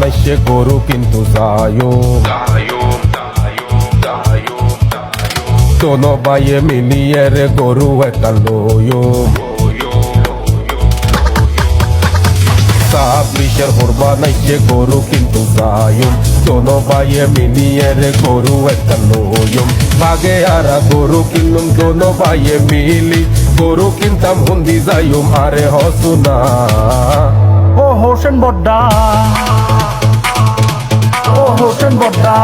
বানাইছে গরু কিন্তু জায়ুম দোনো ভাইয়ে মিলিয়ে রে গরু একটা লয়ুম সাবলিশের হোর বানাইছে গরু কিন্তু জায়ুম দোনো ভাইয়ে মিলিয়ে রে গরু একটা লয়ুম ভাগে আরা গরু কিনুম দোনো ভাইয়ে মিলি গরু কিনতাম হুন্দি যাইম আরে হসুনা ও হোসেন বড্ডা, ও হোসেন বড্ডা,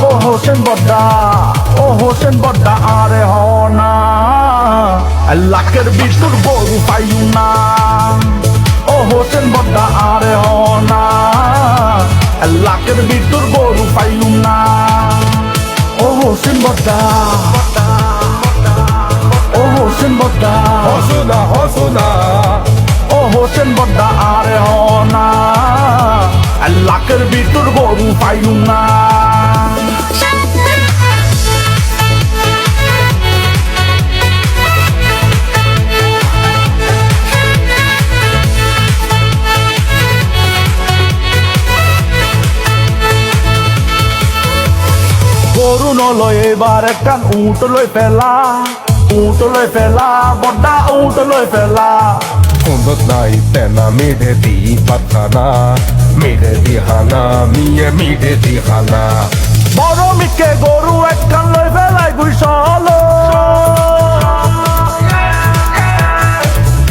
ও হোসেন বড্ডা, ও হোসেন বড্ডা আরে হনা লাখের ভিতর গরু পাইও না। ও হোসেন বড্ডা আরে হনা লাখের ভিতর গরু পাইও না। ও হোসেন বড্ডা, ও হোসেন বড্ডা, হসুনা হসুনা ও হোসেন বড্ডা আরে হনা লাখের ভিতর গরু পাইও না। গরু নলয় এবার একটা উট লই ফেলা, উট লই ফেলা বড্ডা উট লই ফেলা। খুন্দত নাই তেনা মিঠে দি পাতখানা মিঠে দি হানা মিয়ে মিঠে দি হানা বড় মিকে গরু একখান লই ফেলাই গুইসল,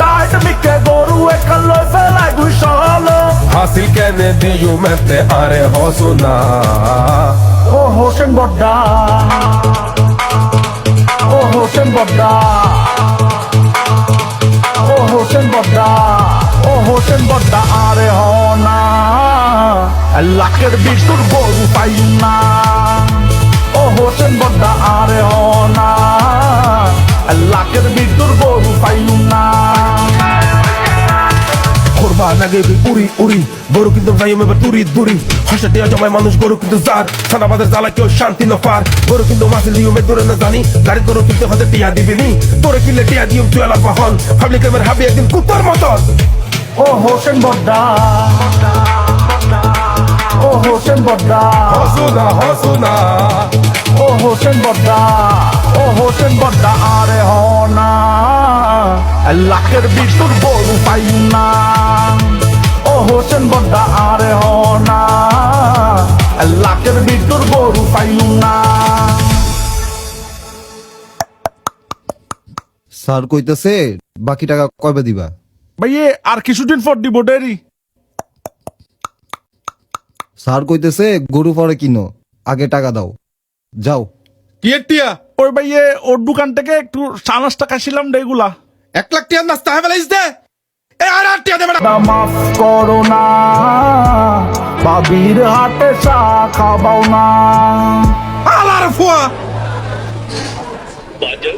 টাইট মিকে গরু একখান লই ফেলাই গুইসল। হাসিল কেনে দিয়ু মেতে আরে হসুনা ও হোসেন বড্ডা, ও হোসেন বড্ডা, ও হোসেন বড্ডা, ও হোসেন বড্ডা আরে হনা লাখের ভিতর গরু পাইও না। ও হোসেন বড্ডা আরে হনা লাখের ভিতর গরু পাইও না। কোরবান আগে উড়ি উড়ি গরু কিন্তু যাইম এবার তুরি দুরি হাসা টিয়া জমায় মানুষ গরু কিন্তু জার সাদাবাদের জ্বালা কেউ শান্তি না পার গরু কিন্তু মাসে দিউমে দূরে না জানি গাড়ি গরু কিন্তু হাতে টিয়া দিবিনি তোরে কিনলে টিয়া দিউম তুই আলাপ হন পাবলিক এবার হাবি একদিন কুত্তার মতন। ও হোসেন বড্ডা, ও হোসেন বড্ডা, হসুনা হসুনা ও হোসেন বড্ডা, ও হোসেন বড্ডা আরে হনা লাখের ভিতর গরু পাইও না। ও হোসেন বড্ডা আরে হনা লাখের ভিতর গরু পাইও না। স্যার কইতেছে বাকি টাকা কবে দিবা? ভাইয়ে আর কিছুদিন পর দিব ডেরি। স্যার কইতেছে গরু পরে কিনো, আগে টাকা দাও, যাও। কি টিয়া ওই ভাইয়ে ওর দোকান থেকে একটু 50 টাকা ছিলাম ডেগুলা। 1 লাখ টিয়া নাস্তা হবে লাইস দে এ আর টিয়া দে বেটা মাফ করো না বাবির হাতে চা খাবাও না। আলার ফুয়া বাজার